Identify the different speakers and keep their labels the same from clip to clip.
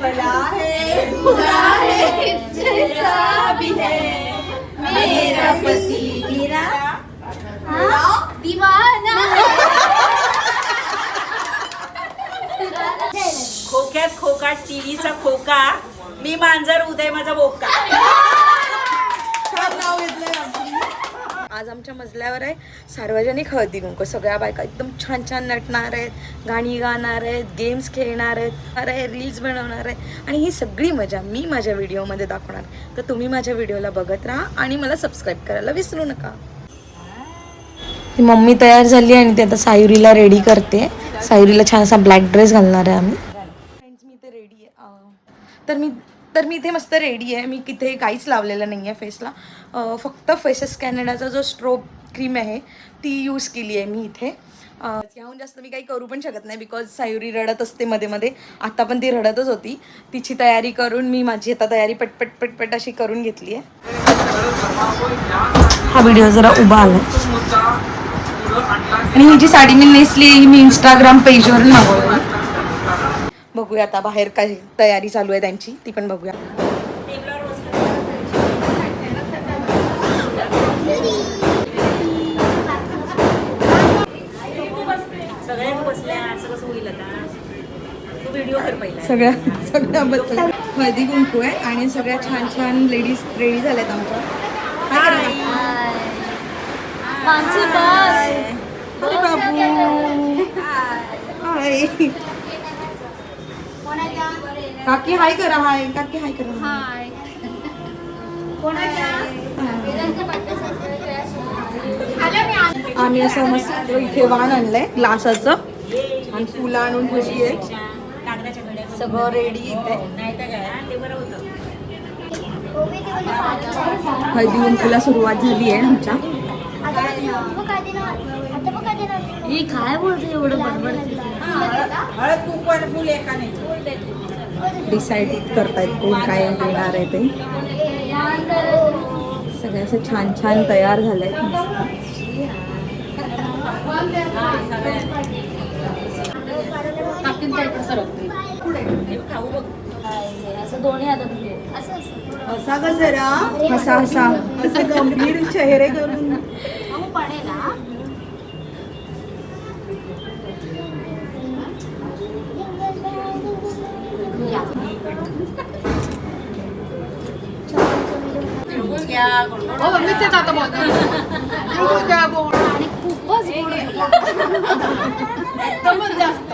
Speaker 1: भला है बुरा है जैसा भी है मेरा पति मेरा दीवाना
Speaker 2: खोक्यात खोका टीव्हीचा खोका मी मांजर उदय माझा बोका. आज आमच्या मजल्यावर आहे सार्वजनिक हळदी कुंकू. सगळ्या बायका एकदम छान छान नटणार आहेत, गाणी गाणार आहेत, गेम्स खेळणार आहेत, रील्स बनवणार आहेत आणि ही सगळी मजा मी माझ्या व्हिडिओमध्ये दाखवणार. तर तुम्ही माझ्या व्हिडिओला बघत राहा आणि मला सबस्क्राईब करायला विसरू नका. ही मम्मी तयार झाली आणि ती आता सायुरीला रेडी करते. सायुरीला छान असा ब्लॅक ड्रेस घालणार आहे आम्ही. फ्रेंड्स मी इथे रेडी आहे. तर मी इथे मस्त रेडी आहे. मी इथे काहीच लावलेलं नाही आहे फेसला. फक्त फेसेस कॅनडाचा जो स्ट्रोब क्रीम आहे ती यूज केली आहे मी इथे. याहून जास्त मी काही करू पण शकत नाही बिकॉज सायुरी रडत असते मध्ये मध्ये. आता पण ती रडतच होती. तिची तयारी करून मी माझी आता तयारी पटपट अशी करून घेतली आहे. हा व्हिडिओ जरा उभा आला आणि ही जी साडी मी नेसली ही मी इंस्टाग्राम पेजवरून मागवली. बघूया आता बाहेर काय तयारी चालू आहे त्यांची ती पण बघूया. सगळ्या हळदी कुंकू आहे आणि सगळ्या छान छान लेडीज रेडी झाल्यात आमच्या. काकी हाय करा. हाय काकी हाय करा. आम्ही असं मस्त इथे वाण आणलंय ग्लासाचं आणि फुलं आणून ठेवली आहे. सगळं रेडी इथे. हळदी कुंकूला सुरुवात झाली आहे आमच्या.
Speaker 1: ही काय बोलते एवढं बडबड.
Speaker 2: हळद कुंकू आणि फुल एका नाही.
Speaker 1: डिसाईड करतायत कोण काय देणार आहे ते. सगळे असं छान छान तयार झालंय.
Speaker 3: असं दोन्ही हातात
Speaker 1: असा जरा हसा हसा असं गंभीर चेहरे करून
Speaker 3: आणि खूपच गोड एकदमच जास्त.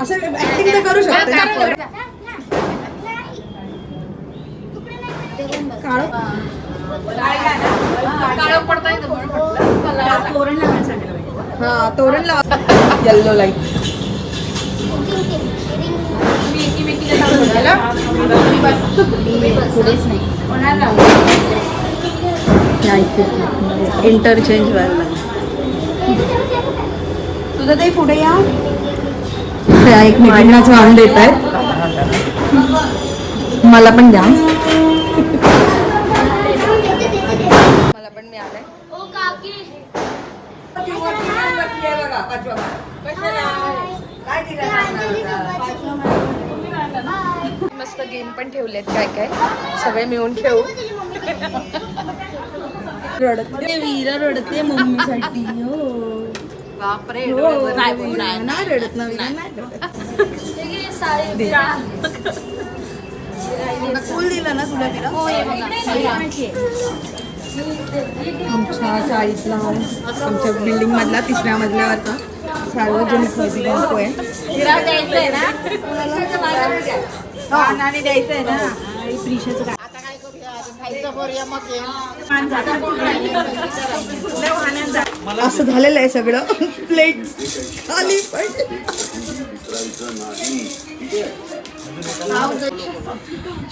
Speaker 1: असं ऍक्टिंग तर करू शकतो आपण. हा तोरण लावा. येल्लो लाईट इंटरचेंज व्हायला. तुझं ते पुढे या. एकमेकांनाच वाहून देत आहेत. मला पण द्या. मला पण मिळालंय. मस्त गेम पण ठेवलेत काय काय सगळे मिळून खेळू. रडते वीरा रडते मम्मीसाठी.
Speaker 2: बापरे
Speaker 1: नाही रडत ना वीरा नाही फुल दिलं ना तुला वीरा. आमच्या चाळीतला आमच्या बिल्डिंग मधला 3ऱ्या मजल्यावरचा सार्वजनिक हळदी कुंकू आहे.
Speaker 2: द्यायचंय ना
Speaker 1: प्रिशाचं काय असं झालेलं आहे सगळं. प्लेट खाली पण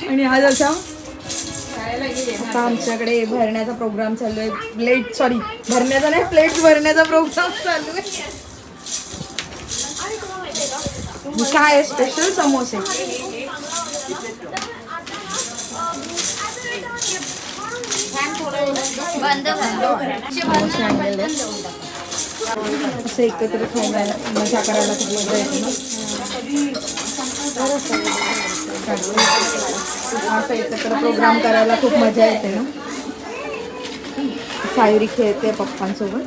Speaker 1: आणि हा जसा आता आमच्याकडे भरण्याचा प्रोग्राम चालू आहे. भरण्याचा नाही प्लेट्स भरण्याचा प्रोग्राम चालू आहे. काय स्पेशल समोसे.
Speaker 3: बंद
Speaker 1: असं एकत्र खायला मजा करायला खूप मजा येते ना. असं एकत्र प्रोग्राम करायला खूप मजा येते ना. सायरी खेळते पप्पांसोबत.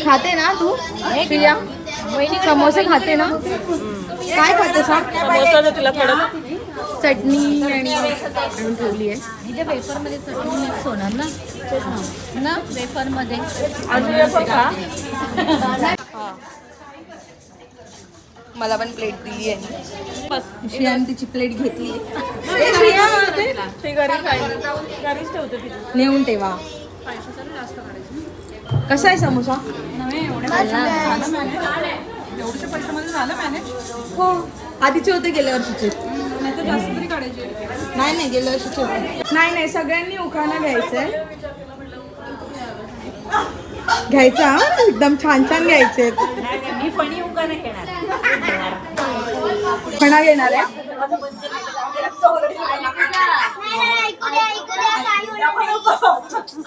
Speaker 1: खाते ना तू प्रिया? समोसे खाते ना? काय खाते सांग?
Speaker 2: समोसा तुला पडत
Speaker 1: चटणी आणि आणून ठेवली आहे.
Speaker 3: म्हणजे वेफर मध्ये चटणी मिक्स होणार ना ना वेफर मध्ये.
Speaker 2: मला पण प्लेट दिली आहे.
Speaker 1: श्रेयाने तिची प्लेट घेतली. नेऊन ठेवा. कसा आहे समोसा? हो आधीचे होते गेल्या वर्षीचे. नाही गेल्या वर्षीचे होते. नाही सगळ्यांनी उखाणा घ्यायचंय. घ्यायचा एकदम छान घ्यायचे.
Speaker 2: मी फणी उखाणा घेणार.
Speaker 1: फणा घेणार आहे.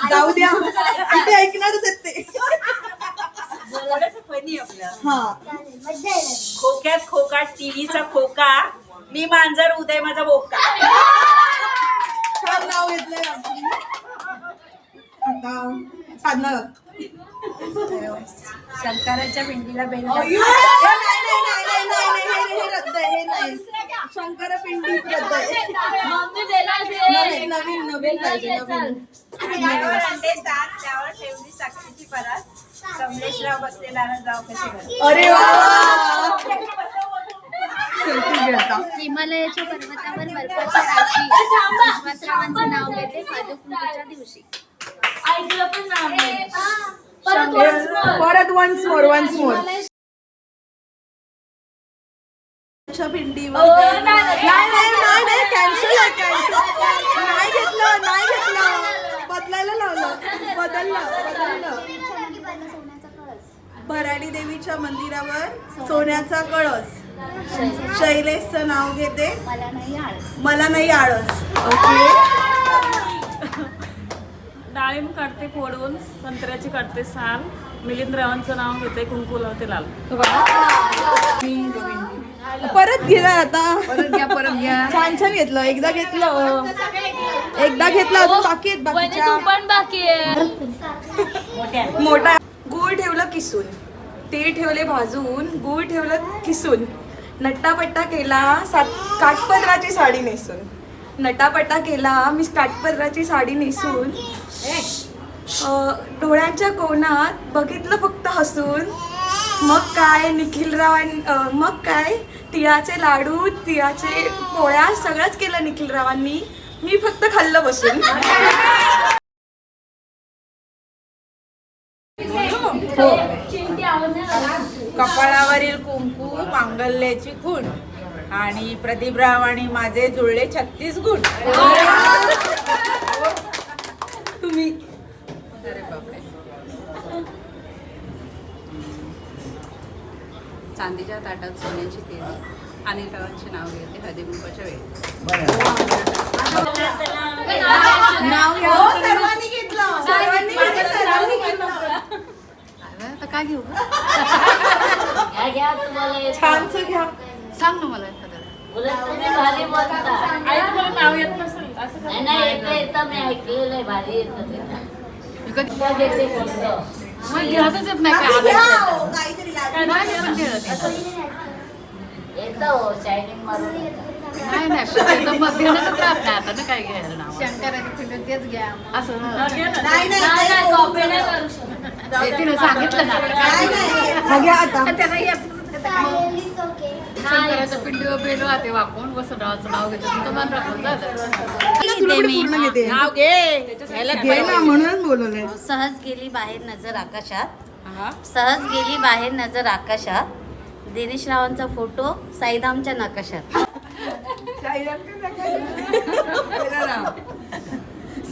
Speaker 1: जाऊ द्या इथे ऐकणारच आहेत ते. हा
Speaker 4: खोक्यात खोका टीव्हीचा खोका मी मांजर उदय माझा बोका.
Speaker 1: छान नाव घेतलंय. आता साधना
Speaker 3: शंकराच्या पिंडीला बेल
Speaker 1: नाही रद्द आहे. हे नाही शंकर पिंडी रद्द आहे. नवीन पाहिजे.
Speaker 4: त्यावर ठेवली साखरेची परत कमलेशराव बसलेला जाव कशी.
Speaker 1: अरे वा सेल्फी घे आता.
Speaker 3: हिमालयाच्या पर्वतावर बर्फाच्या राशी विश्वासरावांचं नाव घेते पादुकुंकूच्या दिवशी.
Speaker 1: परत वन्स मोर पिंडीवर नाही कॅन्सल नाही घेतलं बदलायला लावलं. बदललं. भराडी देवीच्या मंदिरावर सोन्याचा कळस. शैलेशचं नाव घेते मला नाही आळस.
Speaker 4: डाळिंब काढते फोडून संत्र्याची काढते साल. मिलिंदरावांचं नाव घेते कुंकू लावते लाल.
Speaker 1: परत घ्या आता. परत घ्या. छान घेतलं. एकदा घेतलं अजून बाकी आहेत बाकीच्या.
Speaker 3: पण बाकी आहे.
Speaker 2: मोठा गूळ ठेवलं किसून, तीळ ठेवले भाजून, गूळ ठेवलं किसून, नट्टापट्टा केला काठपदराची साडी नेसून. नटापटा केला मी काठपदराची साडी नेसून. डोळ्यांच्या कोणात बघितलं फक्त हसून. मग काय तिळाचे लाडू तिळाचे पोळ्या सगळंच केलं निखिलरावांनी. मी फक्त खाल्लं बसून.
Speaker 4: कपाळावरील कुंकू मांगल्याची खूण आणि प्रदीपराव आणि माझे जुळले 36 गुण.
Speaker 1: तुम्ही
Speaker 5: चांदीच्या ताटात सोन्याची केली आणि रावांचे नाव घेते हळदीकुंकवाच्या वेळी. आता काय घेऊ
Speaker 1: छानच घ्या.
Speaker 5: सांग ना मला एखादं.
Speaker 4: आई तुम्हाला नाव येत नसेल असं का?
Speaker 5: मग घेतच येत नाही काय
Speaker 1: काहीतरी
Speaker 5: नाही मग घेणंच राहत नाही आता ना काय घ्यायला नाव.
Speaker 3: शंकराच्या पिंडीत तेच घ्या.
Speaker 5: असं
Speaker 1: नाही
Speaker 5: तिने सांगितलं ना आता
Speaker 1: घ्या आता.
Speaker 5: शंकराच्या पिंडीवर बेलो आते वाकून वसुरावाचं नाव घेतो तुमचं मन राखून
Speaker 1: पूर्ण घेते.
Speaker 4: नाव घे.
Speaker 1: घे ना म्हणूनच बोलवलंय.
Speaker 6: सहज गेली बाहेर नजर आकाशात. दिनेशरावांचा फोटो साईदामच्या नकाशात.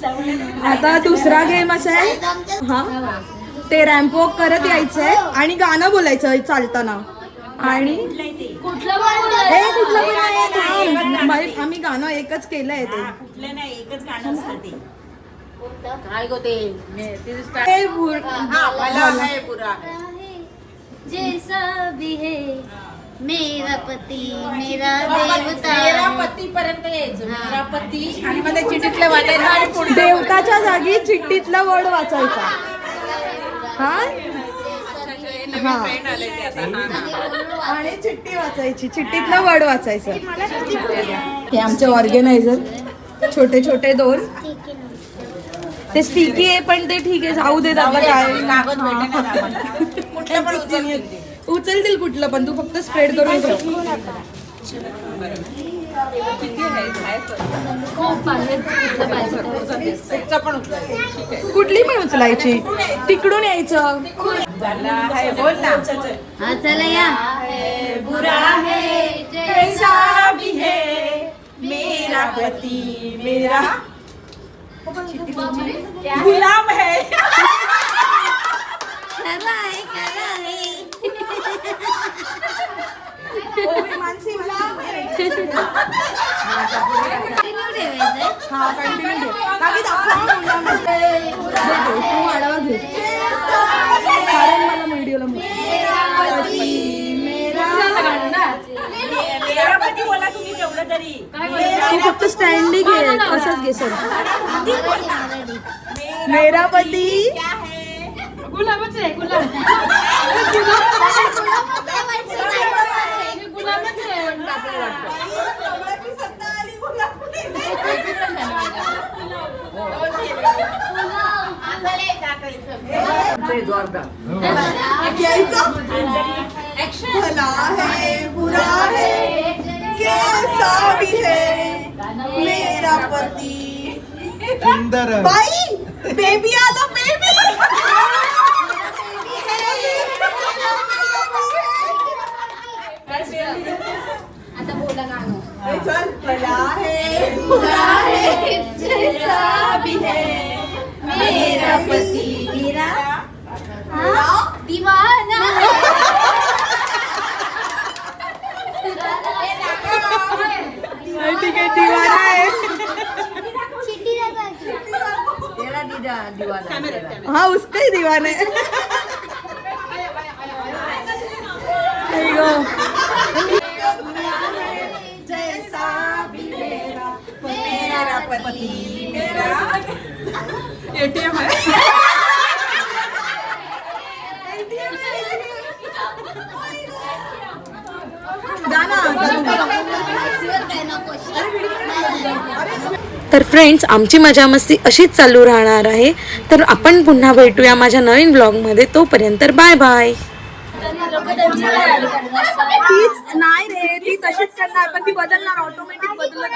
Speaker 1: आता दुसरा गेम असा आहे हा, ते रॅम्प वॉक करत यायचंय आणि गाणं बोलायचं चालताना. आणि कुठलं पण नाही, थांब. आम्ही गाणं एकच केलंय ते.
Speaker 4: कुठलं नाही, एकच गाणं असतं ते.
Speaker 1: हे भुर-
Speaker 4: मला है बुरा.
Speaker 3: जैसा भी है मेरा पती मेरा देवता.
Speaker 4: मेरा पती पर्यंत यायचं. मेरा पती आणि मला चिठीतलं वाटायला आणि पुढचं
Speaker 1: देवताच्या जागी चिठ्ठीतला वर्ड वाचायचा. हा हा. आणि चिठ्ठी वाचायची, चिठ्ठीतला वर्ड वाचायचं. हे आमचे ऑर्गनायझर छोटे छोटे 2 ते स्टिकी आहे पण ते ठीक आहे, जाऊ देत आता काय.
Speaker 4: कागद भेटेल आम्हाला. कुठलं पण उचलतील ते.
Speaker 1: उचलतील कुठलं पण, तू फक्त स्प्रेड करून ठेव.
Speaker 4: कुठचं पण उचलायचं. ठीक आहे.
Speaker 1: कुठली पण उचलायची, तिकडून यायचं.
Speaker 4: झाला आहे, बोल ना.
Speaker 6: हा चला या.
Speaker 4: बुरा है कैसा भी है मेरा पति मेरा गुलाम है.
Speaker 6: खरं आहे, खरं आहे. Continue ठेवायचंय.
Speaker 1: हा कंटिन्यू ठेव. काकी दाखव मुलांमध्ये. तू आडवा घे कारण मला व्हिडिओला
Speaker 4: मेरा पती बोला तुम्ही तेवढं तरी.
Speaker 1: तू फक्त स्टँडी घे, असंच घे सर. मेरा पती भला है बुरा है कैसा भी है मेरा पती. बाई बेबी आला, बेबी.
Speaker 3: आता बोला गाणं.
Speaker 1: चल. भला है बुरा है
Speaker 3: जैसा भी है मेरा पति मेरा दीवाना.
Speaker 1: ठीक आहे, दीवाना आहे.
Speaker 3: चिट्टी
Speaker 1: हाँ उसका ही दीवाना है. There you go.
Speaker 4: मेरा पति मेरा ATM है.
Speaker 2: तर फ्रेंड्स, आमची मजा मस्ती अशीच चालू राहणार आहे. तर आपण पुन्हा भेटूया माझ्या नवीन ब्लॉगमध्ये. तोपर्यंत बाय बाय.
Speaker 1: तीच नाही रे, ती तशीच करणार पण ती बदलणार, ऑटोमॅटिक बदलत.